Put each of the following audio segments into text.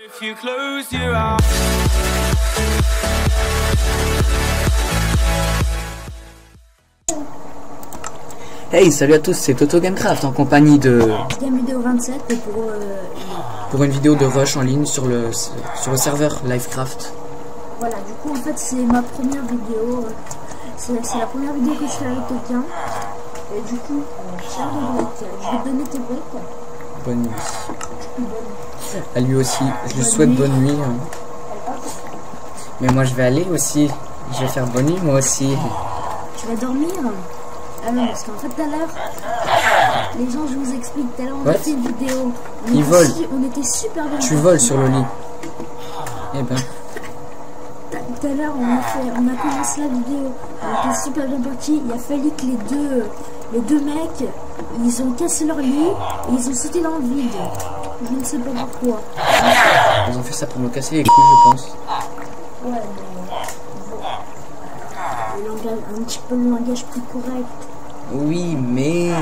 If you close your eyes. Hey, salut à tous, c'est Toto Gamecraft en compagnie de Game Vidéo 27 et pour une vidéo de rush en ligne sur le serveur Livecraft. Voilà, du coup en fait c'est ma première vidéo, c'est la première vidéo que je fais avec quelqu'un. Et du coup, Charles de briques, je vais te donner tes briques. Bonne nuit. À lui aussi, je lui souhaite bonne nuit. Mais moi je vais aller aussi, je vais faire bonne nuit moi aussi. Tu vas dormir? Ah non, parce qu'en fait tout à l'heure, les gens, je vous explique, tout à l'heure on a fait une vidéo. Ils volent. On était super bien. Tu voles sur le lit. Eh ben. Tout à l'heure on a commencé la vidéo, on était super bien parti. Il a fallu que les deux mecs, ils ont cassé leur lit et ils ont sauté dans le vide. Je ne sais pas pourquoi. Ils ont fait ça pour me casser les couilles, je pense. Ouais, mais un petit peu le langage plus correct. Oui, mais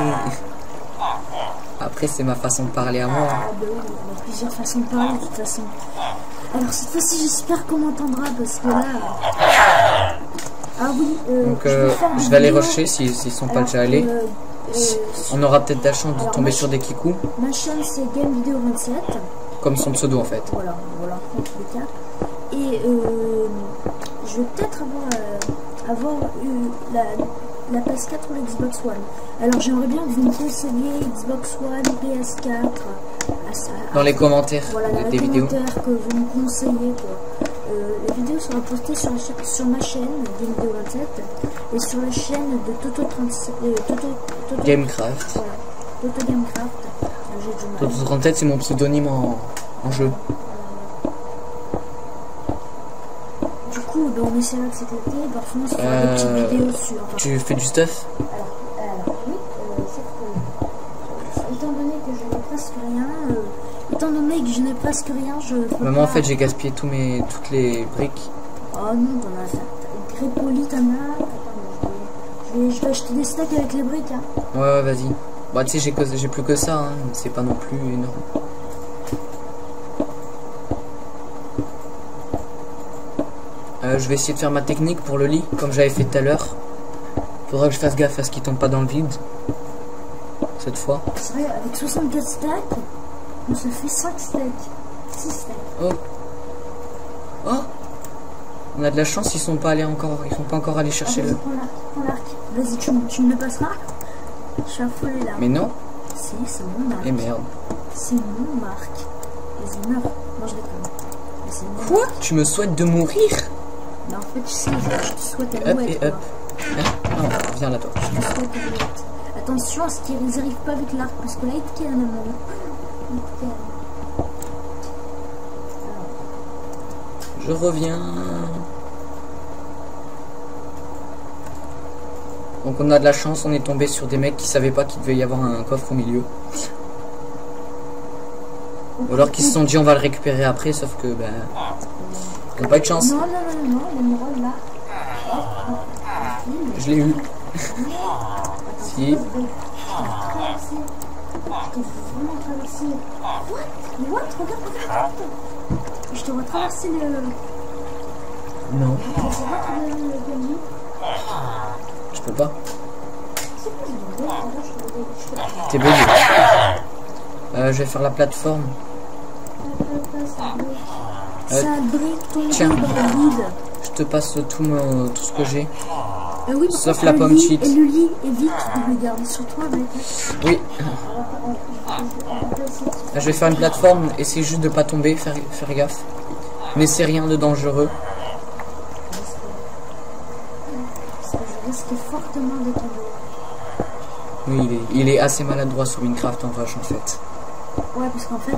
après c'est ma façon de parler à moi. Ah bah oui, il y a plusieurs façons de parler de toute façon. Alors cette fois-ci j'espère qu'on m'entendra parce que là... Ah oui, donc je vais aller rusher s'ils sont pas déjà allés. On aura peut-être la chance de tomber sur des kikous. Ma chaîne c'est Game Vidéo 27. Comme son pseudo en fait. Voilà, en tous les cas. Et je vais peut-être avoir eu la PS4 ou la Xbox One. Alors j'aimerais bien que vous me conseilliez Xbox One, PS4. Dans les commentaires voilà, des vidéos. Que vous me conseillez quoi. La vidéo sera postée sur ma chaîne Game Vidéo 27 et sur la chaîne de Toto Gamecraft. Voilà, Toto Gamecraft. Toto 37 c'est mon pseudonyme en jeu. Du coup, on essaiera de s'éclater. Parfois, on se fera des petites vidéos sur. Tu fais du stuff? Alors oui, sauf que étant donné que je n'ai presque rien, je. Maman, en fait, j'ai gaspillé toutes les briques. Oh non, t'en as. Grépoli, t'en as. Attends, je vais acheter des stacks avec les briques. Hein. Ouais, vas-y. Bah, tu sais, j'ai plus que ça. Hein. C'est pas non plus énorme. Je vais essayer de faire ma technique pour le lit, comme j'avais fait tout à l'heure. Faudra que je fasse gaffe à ce qu'il tombe pas dans le vide. Cette fois. C'est vrai, avec 64 stacks, on se fait 5 stacks. 6 stacks. Oh. Oh. On a de la chance, ils sont pas encore allés chercher le. Prends l'arc. Vas-y, tu me le passeras. Je suis affolée là. Mais non. Si, c'est mon arc. Et merde. C'est mon marque. Vas-y, meurs. Non, je déconne. Quoi? Tu me souhaites de mourir? Mais en fait, tu sais, je te souhaite à Up et up. Hein? Non, viens là toi. Je te souhaite à l'ouette. Attention à ce qu'ils n'arrivent pas avec l'arc, parce que là, il te calme, mon. Je reviens. Donc on a de la chance, on est tombé sur des mecs qui savaient pas qu'il devait y avoir un coffre au milieu. Ou alors qu'ils se sont dit on va le récupérer après, sauf que ben... ils n'ont pas eu de chance. Non, l'émeraude là. Je l'ai eu. Si. Je t'ai vraiment traversé. What? Regarde. Je te vois traverser le... Non. Je peux pas. T'es bugué. Je vais faire la plateforme. Ça brique ton tiens. dans le vide. Je te passe tout ce que j'ai. Oui, sauf la pomme cheat. Et le lit est vite, tu le garder sur toi. Mais... Oui. Je vais faire une plateforme, essayer juste de pas tomber, faire gaffe. Mais c'est rien de dangereux. Je risque fortement de tomber. Oui, il est assez maladroit sur Minecraft en vache en fait. Ouais, parce qu'en fait,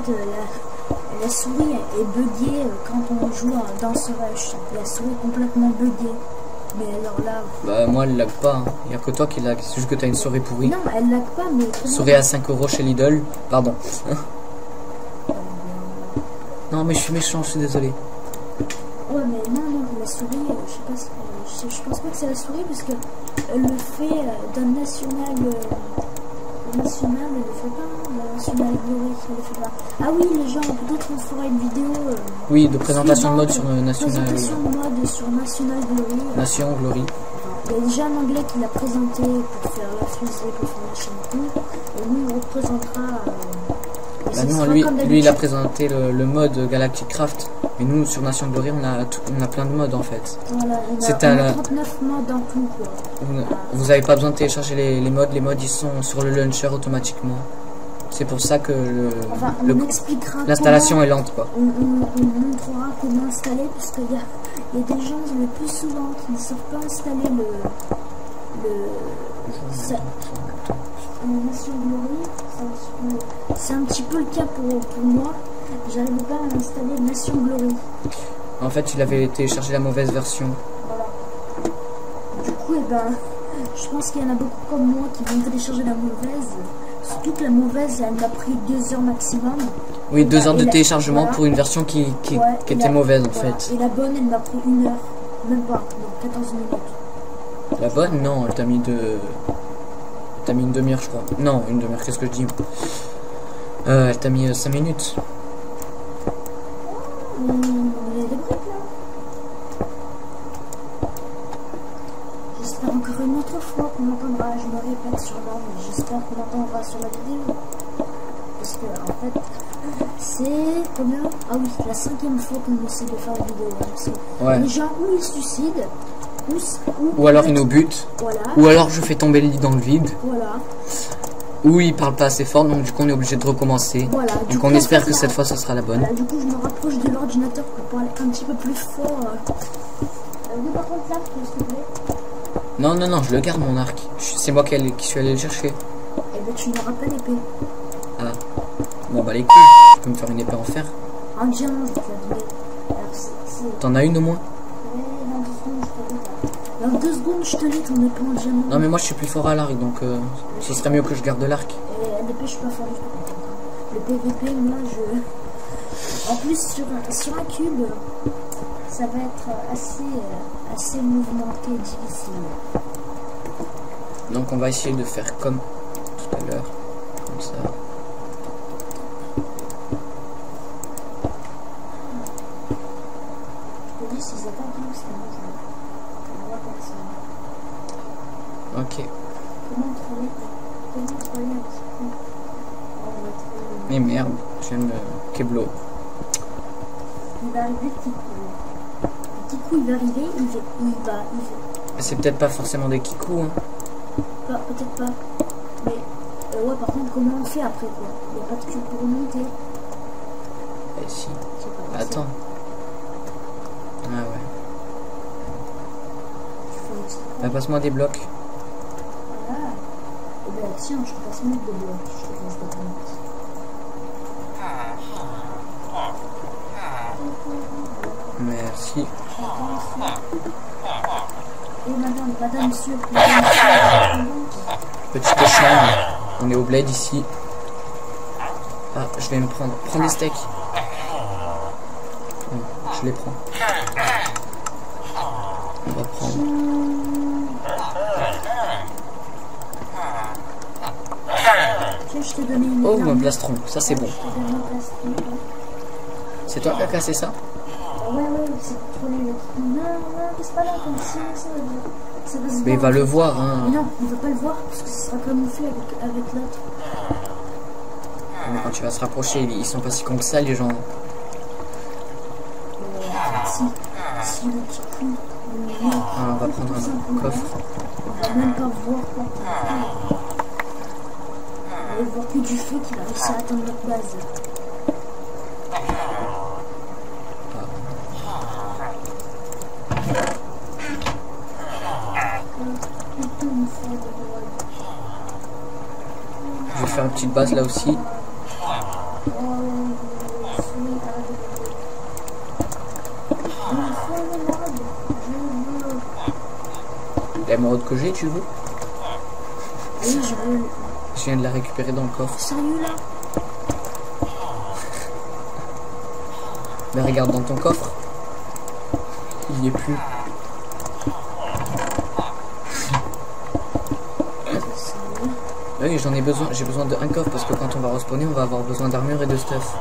la souris est buggée quand on joue dans ce rush. La souris est complètement buggée. Mais alors là... Bah moi elle lag pas, hein. Il n'y a que toi qui lag, c'est juste que t'as une souris pourrie. Non, elle lag pas, mais... Souris à 5 € chez Lidl, pardon. Non mais je suis méchant, je suis désolé. Ouais mais non, la souris, je pense pas que c'est la souris parce que le fait d'un national... le national, elle le fait pas... la National Glory, ça le fait pas. Ah oui, les gens, peut-être qu'on fera une vidéo. Oui, de présentation de mode sur National. Présentation de mode sur National Glory. Nation Glory. Il y a déjà un anglais qui l'a présenté pour faire la fusée, pour faire la chaîne tout. Et nous, on représentera. Bah non, lui il a présenté le mode Galactic Craft. Et nous, sur Nation Glory, on a plein de modes en fait. Voilà, on a 39 modes en tout. Quoi. Vous n'avez pas besoin de télécharger les modes. Les modes, ils sont sur le launcher automatiquement. C'est pour ça que l'installation est lente, quoi. On montrera comment installer, puisqu'il y a des gens le plus souvent qui ne savent pas installer Nation Glory. C'est un petit peu le cas pour moi. J'arrive pas à installer Nation Glory. En fait, il avait téléchargé la mauvaise version. Voilà. Du coup, je pense qu'il y en a beaucoup comme moi qui vont télécharger la mauvaise. Surtout que la mauvaise, elle m'a pris 2 heures maximum. Oui, 2 heures de téléchargement pour une version qui était mauvaise en fait. Et la bonne, elle m'a pris 1 heure. Même pas, non, 14 minutes. La bonne, non, elle t'a mis T'as mis une demi-heure, je crois. Non, une demi-heure, qu'est-ce que je dis? Elle t'a mis 5 minutes. Il y a des briques là. J'espère encore une autre fois qu'on entendra. Je me répète sur l'ordre, mais j'espère qu'on entendra sur la vidéo. Parce que, en fait, c'est combien? Ah oui, la 5e fois qu'on essaie de faire une vidéo. Parce que les gens, où ils se suicident, ou alors ils nous butent, voilà. Ou alors je fais tomber le lit dans le vide, voilà. Ou ils parlent pas assez fort, donc du coup on est obligé de recommencer. Voilà, donc on espère que cette fois ça sera la bonne. Voilà, du coup je me rapproche de l'ordinateur pour parler un petit peu plus fort. Oui, par contre l'arc, s'il te plaît. Non, non, non, je le garde mon arc. C'est moi qui suis allé le chercher. Eh ben tu n'auras pas l'épée. Ah. Bon bah les couilles, je peux me faire une épée en fer. Un diamant, je vais te la donner. T'en as une au moins? Dans 2 secondes, je te lis ton épée en diamant. Non, mais moi je suis plus fort à l'arc, donc ce serait mieux que je garde l'arc. Et l'épée, je suis pas fort du tout. Le PVP, moi je. En plus, sur un cube, ça va être assez mouvementé et difficile. Donc on va essayer de faire comme tout à l'heure. Comme ça. Je te dis, si c'est pas tout, c'est bon. Ok. Comment trouver un petit peu. Mais merde, je viens de Keblo. Il va arriver petit coup, il va arriver, il va. C'est peut-être pas forcément des kikou, hein. Peut-être pas. Mais ouais, par contre, comment on fait après quoi? Il n'y a pas de cube pour remonter. Eh si. Attends. Ah ouais. Bah, passe-moi des blocs. Voilà. Et ben tiens, je te passe mettre des blocs. Je te passe des blocs. Merci. Et madame, monsieur. Petite chambre. On est au bled ici. Ah, je vais me prendre. Prends des steaks. Je les prends. On va prendre. Tiens, je t'ai donné une. Oh, un plastron. Ça, c'est bon. C'est toi qui as cassé ça? Ouais, c'est trop les. Non, c'est pas là, comme ça va se voir. Mais il va le voir, hein. Mais non, il va pas le voir parce que ce sera camouflé avec l'autre. Mais quand tu vas se rapprocher, ils sont pas si cons que ça, les gens. Si le petit coup. Ah, on va prendre un coffre. On va même pas voir quoi. On va voir que du feu qui va réussir à atteindre notre base. Je vais faire une petite base là aussi. L'émeraude que j'ai, tu veux? Oui, je veux. Je viens de la récupérer dans le coffre. Sérieux là? Mais regarde dans ton coffre. Il n'y est plus. Oui, j'en ai besoin. J'ai besoin d'un coffre parce que quand on va respawner, on va avoir besoin d'armure et de stuff.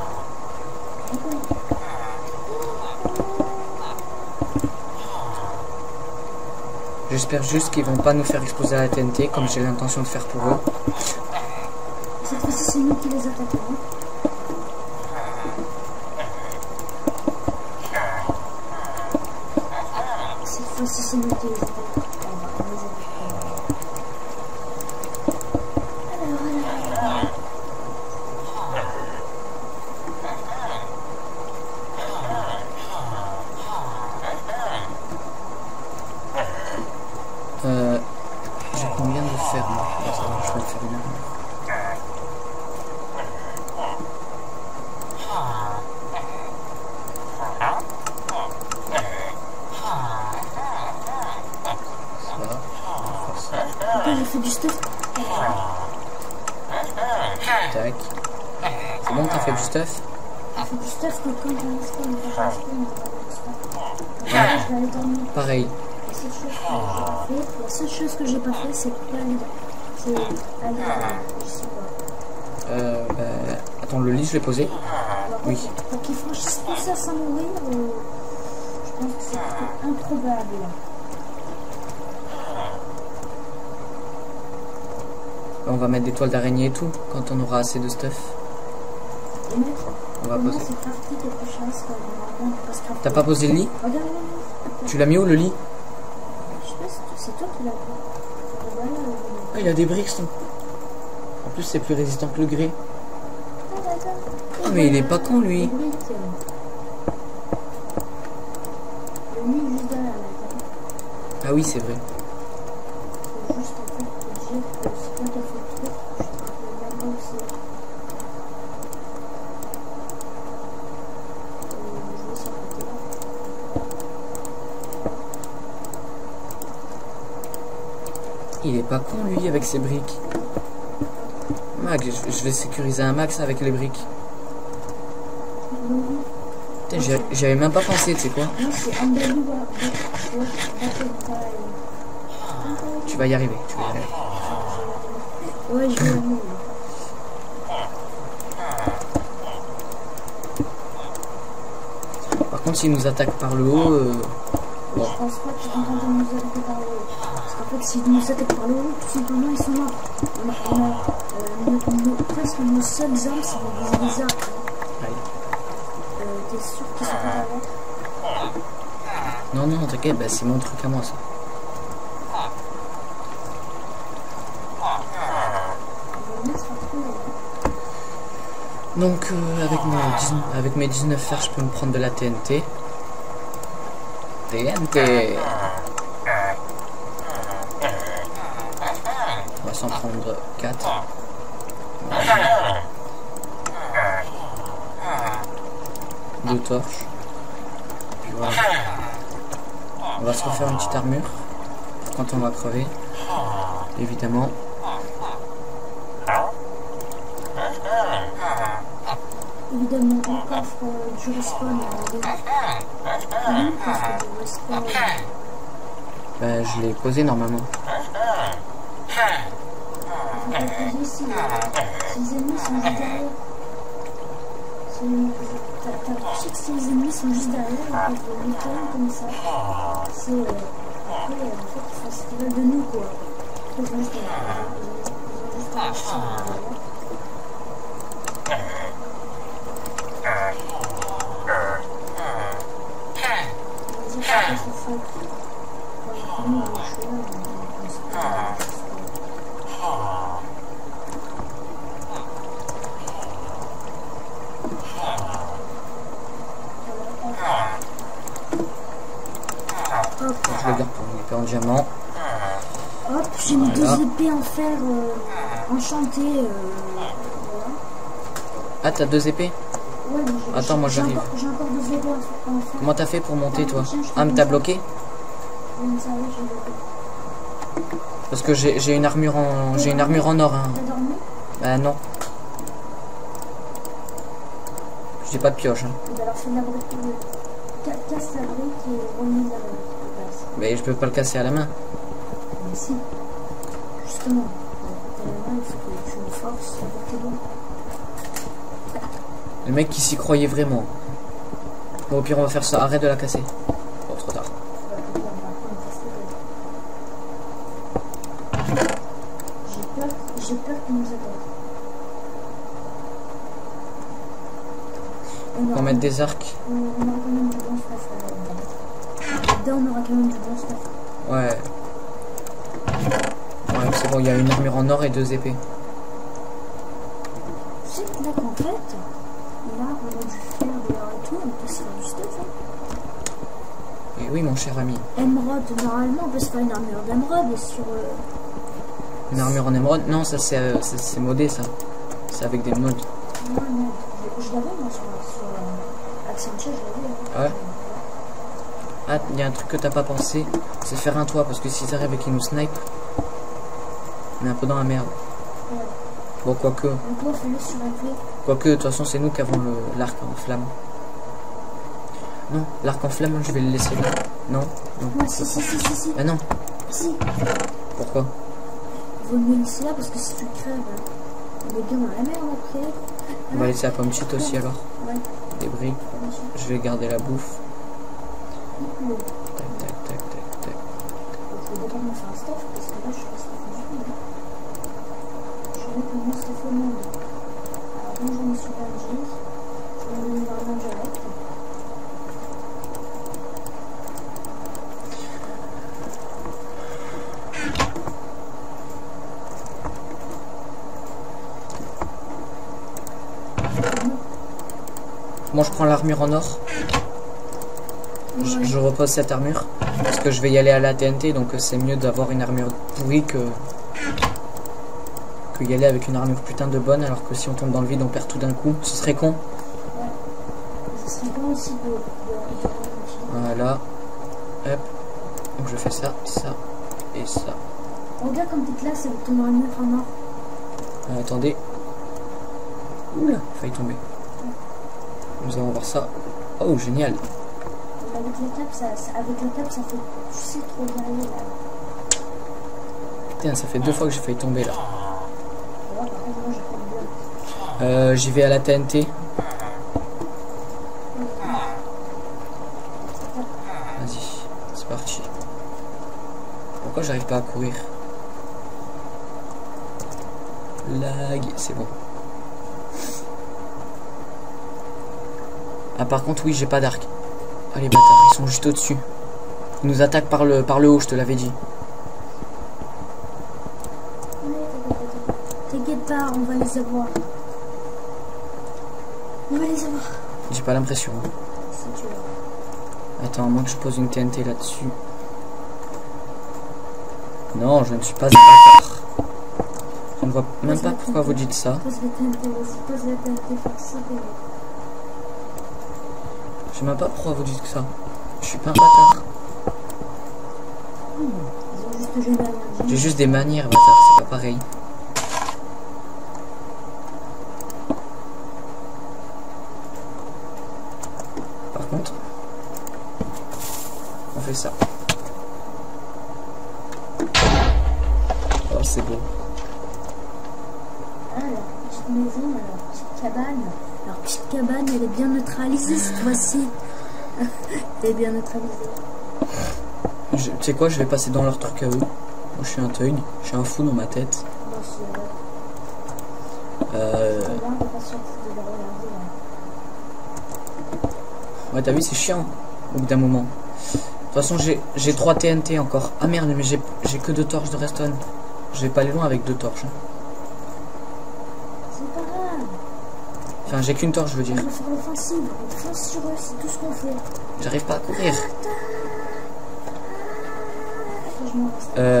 J'espère juste qu'ils vont pas nous faire exploser à la TNT comme j'ai l'intention de faire pour eux. Cette fois-ci, c'est nous qui les attaquons. Cette fois-ci, c'est nous qui les attaquons. J'ai combien de fer moi? Ça va, je vais me faire une armure. Après, j'ai fait du stuff. Tac. C'est bon, t'as fait du stuff? J'ai fait du stuff que quand on spawn, on va stuff. Je vais aller dormir. Pareil. La seule chose que j'ai pas fait, c'est aller, je sais pas. Attends, le lit, je l'ai posé. Oui. Pour qu'ils franchissent tout ça sans mourir, je pense que c'est improbable. On va mettre des toiles d'araignée et tout quand on aura assez de stuff. On va poser. T'as pas posé le lit? Regarde. Tu l'as mis où le lit? Je sais pas si c'est toi qui l'as fait. Ah, il a des briques, son. En plus, c'est plus résistant que le grès. Ah, mais il est pas con, lui. Le lit juste derrière. Ah oui, c'est vrai. C'est juste en fait te dire que c'est toi qui as fait le truc. Je te rappelle même pas où c'est. Je vais sur le côté. Il est pas con, lui, avec ses briques. Max, je vais sécuriser un max avec les briques. J'y avais même pas pensé, tu sais quoi? Tu vas y arriver, tu vas y arriver. Ouais, je vais y arriver. Par contre, s'ils nous attaquent par le haut, Je pense pas qu'ils sont en train de nous attaquer par le haut. Parce qu'en fait, s'ils nous attaquent par le haut, tout simplement, ils sont morts. Presque nos seules armes, c'est des arcs. T'es sûr qu'ils sont pas derrière? Non, non, t'inquiète, bah, c'est mon truc à moi, ça. Donc, avec mes 19 fers, je peux me prendre de la TNT. TNT! On va s'en prendre 4. Voilà. 2 torches. Puis voilà. On va se refaire une petite armure quand on va crever. Évidemment. Évidemment, un coffre du respawn. Parce que du respawn. Ben, je l'ai posé normalement. Il faut pas le poser si les ennemis sont juste derrière. Tu sais que si les ennemis sont juste derrière, ils peuvent les lutter comme ça. C'est après, en fait, ils font ce qu'ils veulent de nous, quoi. Ils ont juste à marcher derrière. Je le garde pour une épée en diamant. Hop, j'ai mis 2 épées en fer enchantées. Voilà. Ah, t'as 2 épées? Ouais, attends, moi j'arrive. J'ai encore 2 épées en fer. Comment t'as fait pour monter, toi? Ah, mais t'as bloqué? Oui, ça va, j'ai bloqué. Parce que j'ai une armure en or. Hein. T'as dormi? Bah non. J'ai pas de pioche. Hein. Et alors fais la brique. Casse la brique et remise la brique. Mais je peux pas le casser à la main. Mais si. Justement. il faut que tu me forces avec tes doigts. Le mec qui s'y croyait vraiment. Bon, au pire, on va faire ça. Arrête de la casser. Oh, trop tard. J'ai peur qu'il nous attaque. On va mettre des arcs. On aura quand même du bon stuff là-dedans. On aura quand même du bon stuff. Ouais. Ouais, c'est bon, il y a une armure en or et 2 épées. Tu sais que là, qu'en fait, là, on a du fer, de l'or et tout, on peut se faire du stuff. Hein. Et oui, mon cher ami. Émeraude, normalement, on peut se faire une armure d'émeraude sur. Une armure en émeraude? Non, ça c'est modé, ça. C'est avec des mods. Non, je l'avais, moi, sur Accenture, je l'avais. Ah ouais? Ah, il y a un truc que t'as pas pensé, c'est faire un toit, parce que s'ils arrivent et qu'ils nous snipe, on est un peu dans la merde. Ouais. Bon, quoique. Le toit, fais-le sur épée. Quoique, de toute façon, c'est nous qui avons l'arc en flamme. Non, l'arc en flamme, je vais le laisser là. Non, non. Ouais, si. Ah non. Si. Pourquoi? Vaut mieux laisser là, parce que si tu crèves, on est bien dans la merde après. On va laisser la pomme cheat aussi alors. Ouais. Des briques. Je vais garder la bouffe. Tac. Je vais d'abord me faire un stuff parce que là je suis pas stuff du tout. Je vais mettre mon stuff au monde. Alors bonjour monsieur Benji. Je vais me donner vraiment direct. Moi je prends l'armure en or. Je repose cette armure parce que je vais y aller à la TNT, donc c'est mieux d'avoir une armure pourrie que y aller avec une armure putain de bonne, alors que si on tombe dans le vide on perd tout d'un coup, ce serait con. Ouais. Ce serait con aussi de voilà. Hop. Donc je fais ça et ça. Regarde comme t'es classe avec ton armure en or. Attendez. Oula, failli tomber. Nous allons voir ça. Oh génial. Avec la cape, ça fait, tu sais, trop guerrier là. Putain, ça fait 2 fois que j'ai failli tomber là. Ouais, par contre, moi j'ai pas de bloc. J'y vais à la TNT. Vas-y, c'est parti. Pourquoi j'arrive pas à courir? Lag, c'est bon. Ah par contre oui, j'ai pas d'arc. Ah les bâtards, ils sont juste au-dessus. Ils nous attaquent par le haut, je te l'avais dit. T'inquiète pas, on va les avoir. On va les avoir. J'ai pas l'impression. Si tu veux. Attends, à moins que je pose une TNT là-dessus. Non, je ne suis pas un bâtard. Je ne vois même pas pourquoi vous dites ça. Pose la TNT, vas-y, pose la TNT, force. Je sais même pas pourquoi vous dites ça. Je suis pas un bâtard. J'ai juste des manières, bâtard, c'est pas pareil. Par contre, on fait ça. Oh, c'est beau. Ah, leur petite maison, leur petite cabane. Leur petite cabane, elle est bien neutralisée cette fois-ci. Elle est bien neutralisée. Tu sais quoi, je vais passer dans leur truc à eux. Moi, je suis un thug, je suis un fou dans ma tête. Moi aussi, Ouais, t'as vu, c'est chiant au bout d'un moment. De toute façon, j'ai 3 TNT encore. Ah merde, mais j'ai que 2 torches de redstone. Je vais pas aller loin avec 2 torches. C'est pas grave. Enfin, j'ai qu'une torche, je veux dire. On va faire l'offensive. On fonce sur eux, c'est tout ce qu'on fait. J'arrive pas à courir.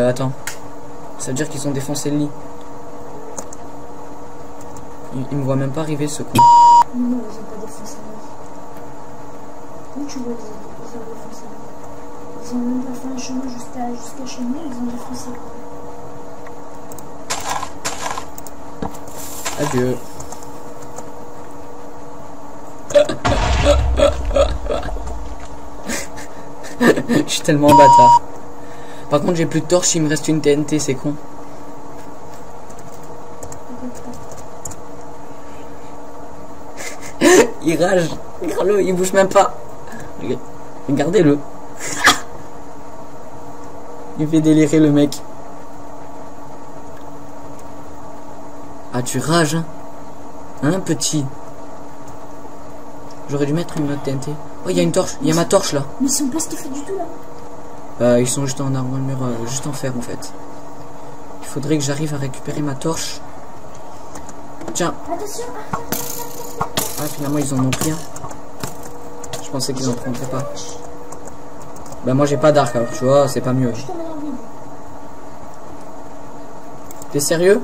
Attends. Ça veut dire qu'ils ont défoncé le lit. Ils me voient même pas arriver, ce con. Non, ils ont pas défoncé le lit. Où tu vois, ils ont défoncé le lit. Ils ont même pas fait un chemin jusqu'à chez nous, ils ont défoncé le lit. Adieu. Je suis tellement bâtard. Par contre, j'ai plus de torches, il me reste une TNT, c'est con. Il rage. Regarde-le, il bouge même pas. Regardez-le. Il fait délirer le mec. Ah, tu rages, hein? Hein, petit? J'aurais dû mettre une autre TNT. Oh, il y a une torche. Il y a ma torche, là. Mais ils sont pas stuffés du tout, là. Ils sont juste en armure, juste en fer, en fait. Il faudrait que j'arrive à récupérer ma torche. Tiens. Attention. Ah, finalement, ils en ont pris un. Je pensais qu'ils en prendraient pas. Bah, moi, j'ai pas d'arc, alors, tu vois, c'est pas mieux. T'es sérieux?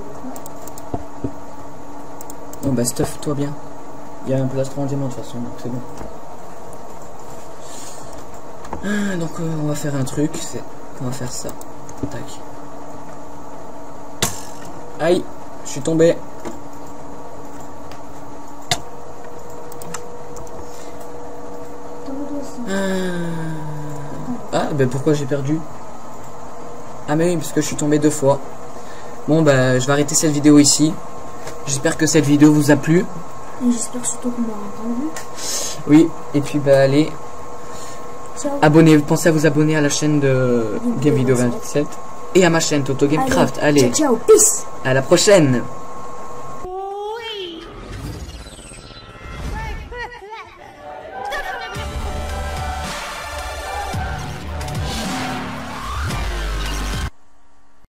Bon, bah, stuff-toi bien. Il y a un plastron en diamant, de toute façon, donc c'est bon. Ah, donc, on va faire un truc. On va faire ça. Tac. Aïe, je suis tombé. Ah, ben pourquoi j'ai perdu? Ah mais oui, parce que je suis tombé 2 fois. Bon, bah, je vais arrêter cette vidéo ici. J'espère que cette vidéo vous a plu. Et j'espère surtout qu'on m'a entendu. Oui, et puis bah allez. Ciao. Abonnez, pensez à vous abonner à la chaîne de Game Video 27 et à ma chaîne Toto Gamecraft. Allez, ciao, ciao, peace. à la prochaine.